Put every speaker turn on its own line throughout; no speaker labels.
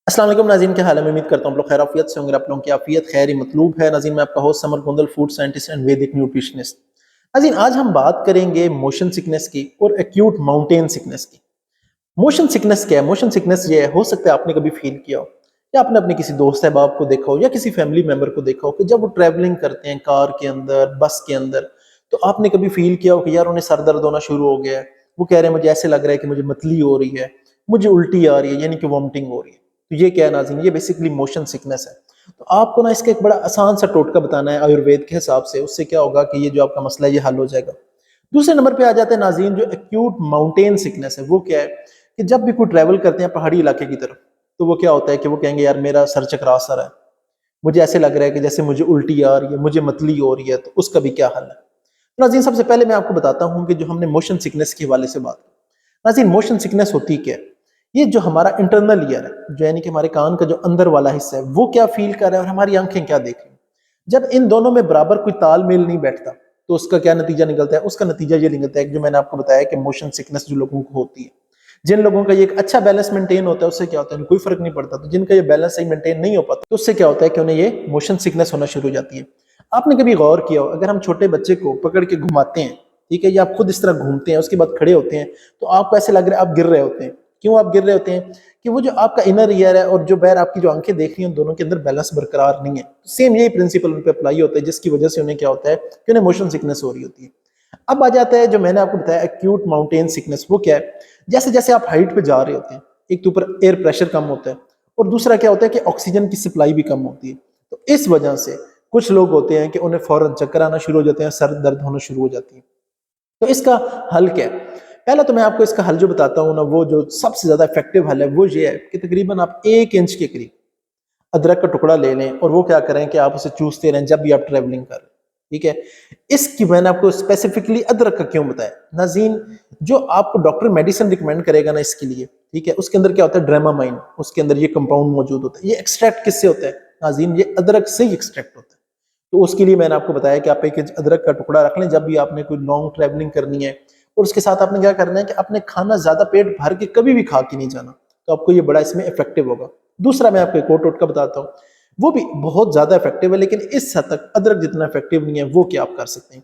السلام علیکم ناظرین، کیا حال ہے؟ میں امید کرتا ہوں آپ لوگ خیر عافیت سے ہوں گے۔ آپ لوگوں کی عافیت خیر ہی مطلوب ہے۔ ناظرین، میں آپ کا host Samar Gondal, food scientist and Vedic nutritionist. ناظرین، آج ہم بات کریں گے موشن سکنس کی اور ایکیوٹ ماؤنٹین سکنس کی۔ موشن سکنس کیا ہے؟ موشن سکنس یہ ہے، ہو سکتا ہے آپ نے کبھی فیل کیا ہو یا آپ نے اپنے کسی دوست احباب کو دیکھا ہو یا کسی فیملی ممبر کو دیکھا ہو کہ جب وہ ٹریولنگ کرتے ہیں کار کے اندر، بس کے اندر، تو آپ نے کبھی فیل کیا ہو کہ یار انہیں سر درد ہونا شروع ہو گیا ہے، وہ کہہ رہے ہیں مجھے ایسے لگ رہا ہے کہ مجھے متلی ہو رہی ہے، مجھے الٹی آ رہی ہے، یعنی کہ وامٹنگ ہو رہی ہے۔ تو یہ کیا ہے ناظرین؟ یہ بیسیکلی موشن سکنس ہے۔ تو آپ کو نا اس کا ایک بڑا آسان سا ٹوٹکا بتانا ہے آیوروید کے حساب سے، اس سے کیا ہوگا کہ یہ جو آپ کا مسئلہ ہے یہ حل ہو جائے گا۔ دوسرے نمبر پہ آ جاتے ہیں ناظرین، جو ایکیوٹ ماؤنٹین سکنس ہے، وہ کیا ہے کہ جب بھی کوئی ٹریول کرتے ہیں پہاڑی علاقے کی طرف، تو وہ کیا ہوتا ہے کہ وہ کہیں گے یار میرا سر چکرا سا رہا ہے، مجھے ایسے لگ رہا ہے کہ جیسے مجھے الٹی آ رہی ہے، مجھے متلی ہو رہی ہے، تو اس کا بھی کیا حل ہے؟ ناظرین، سب سے پہلے میں آپ کو بتاتا ہوں کہ جو ہم نے موشن سکنس کے حوالے سے بات کی۔ ناظرین، موشن سکنس ہوتی کیا ہے؟ یہ جو ہمارا انٹرنل ایئر ہے، جو یعنی کہ ہمارے کان کا جو اندر والا حصہ ہے، وہ کیا فیل کر رہا ہے اور ہماری آنکھیں کیا دیکھ رہی ہیں۔ جب ان دونوں میں برابر کوئی تال میل نہیں بیٹھتا تو اس کا کیا نتیجہ نکلتا ہے؟ اس کا نتیجہ یہ نکلتا ہے کہ جو میں نے آپ کو بتایا کہ موشن سکنس جو لوگوں کو ہوتی ہے، جن لوگوں کا یہ ایک اچھا بیلنس مینٹین ہوتا ہے اس سے کیا ہوتا ہے؟ کوئی فرق نہیں پڑتا۔ تو جن کا یہ بیلنس صحیح مینٹین نہیں ہو پاتا تو اس سے کیا ہوتا ہے کہ انہیں یہ موشن سکنس ہونا شروع ہو جاتی ہے۔ آپ نے کبھی غور کیا ہو، اگر ہم چھوٹے بچے کو پکڑ کے گھماتے ہیں، ٹھیک ہے، یا آپ خود اس طرح گھومتے ہیں، اس کے بعد کھڑے ہوتے ہیں، تو آپ کو ایسے لگ رہا ہے آپ گر رہے ہوتے ہیں۔ کیوں آپ گر رہے ہوتے ہیں؟ کہ وہ جو آپ کا انر ایئر ہے اور جو باہر آپ کی جو آنکھیں دیکھ رہی ہیں، ان دونوں کے اندر بیلنس برقرار نہیں ہے۔ سیم یہی پرنسپل ان پہ اپلائی ہوتا ہے، جس کی وجہ سے انہیں کیا ہوتا ہے کہ انہیں موشن سکنس ہو رہی ہوتی ہے۔ اب آ جاتا ہے جو میں نے آپ کو بتایا ایکیوٹ ماؤنٹین سکنس، وہ کیا ہے؟ جیسے جیسے آپ ہائٹ پہ جا رہے ہوتے ہیں، ایک تو اوپر ایئر پریشر کم ہوتا ہے اور دوسرا کیا ہوتا ہے کہ آکسیجن کی سپلائی بھی کم ہوتی ہے۔ تو اس وجہ سے کچھ لوگ ہوتے ہیں کہ انہیں فوراً چکر آنا شروع ہو جاتے ہیں، سر درد ہونا شروع ہو جاتی ہے۔ تو اس کا حل کیا ہے؟ پہلا تو میں آپ کو اس کا حل جو بتاتا ہوں نا، وہ جو سب سے زیادہ افیکٹو حل ہے وہ یہ ہے کہ تقریباً آپ 1 انچ کے قریب ادرک کا ٹکڑا لے لیں اور وہ کیا کریں کہ آپ اسے چوستے رہیں جب بھی آپ ٹریولنگ کر رہے ہیں، ٹھیک ہے۔ اس کی میں نے آپ کو اسپیسیفکلی ادرک کا کیوں بتایا ناظرین، جو آپ کو ڈاکٹر میڈیسن ریکمینڈ کرے گا نا اس کے لیے، ٹھیک ہے، اس کے اندر کیا ہوتا ہے؟ ڈرامامائن، اس کے اندر یہ کمپاؤنڈ موجود ہوتا ہے۔ یہ ایکسٹریکٹ کس سے ہوتا ہے ناظرین؟ یہ ادرک سے ہی ایکسٹریکٹ ہوتا ہے۔ تو اس کے لیے میں نے آپ کو بتایا کہ آپ 1 انچ ادرک کا ٹکڑا رکھ لیں جب بھی آپ نے کوئی لانگ ٹریولنگ کرنی ہے، اور اس کے ساتھ آپ نے کیا کرنا ہے کہ آپ نے کھانا زیادہ پیٹ بھر کے کبھی بھی کھا کے نہیں جانا، تو آپ کو یہ بڑا اس میں افیکٹو ہوگا۔ دوسرا میں آپ کو ایک اور ٹوٹکا بتاتا ہوں، وہ بھی بہت زیادہ افیکٹو ہے لیکن اس حد تک ادرک جتنا افیکٹو نہیں ہے۔ وہ کیا آپ کر سکتے ہیں؟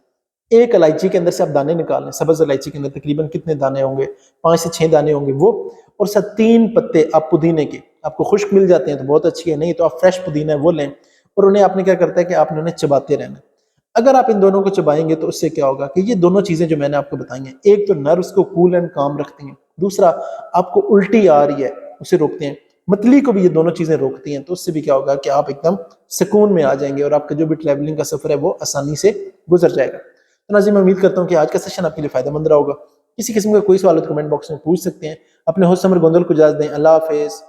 ایک الائچی کے اندر سے آپ دانے نکال لیں، سبز الائچی کے اندر تقریباً کتنے دانے ہوں گے؟ 5 سے 6 دانے ہوں گے وہ، اور ساتھ 3 پتے آپ پودینے کے، آپ کو خشک مل جاتے ہیں تو بہت اچھی ہے، نہیں تو آپ فریش پودینہ ہے وہ لیں، اور انہیں آپ نے کیا کرتا ہے کہ آپ نے انہیں چباتے رہنا ہے۔ اگر آپ ان دونوں کو چبائیں گے تو اس سے کیا ہوگا کہ یہ دونوں چیزیں جو میں نے آپ کو بتائی ہیں، ایک تو نروز کو کول اینڈ کام رکھتی ہیں، دوسرا آپ کو الٹی آ رہی ہے اسے روکتے ہیں، متلی کو بھی یہ دونوں چیزیں روکتی ہیں۔ تو اس سے بھی کیا ہوگا کہ آپ ایک دم سکون میں آ جائیں گے اور آپ کا جو بھی ٹریولنگ کا سفر ہے وہ آسانی سے گزر جائے گا۔ تو ناظرین، میں امید کرتا ہوں کہ آج کا سیشن آپ کے لیے فائدہ مند رہا ہوگا۔ کسی قسم کا کوئی سوال ہو تو کمنٹ باکس میں پوچھ سکتے ہیں۔ اپنے ہوسٹ سمر گوندل کو اجازت دیں۔ اللہ حافظ۔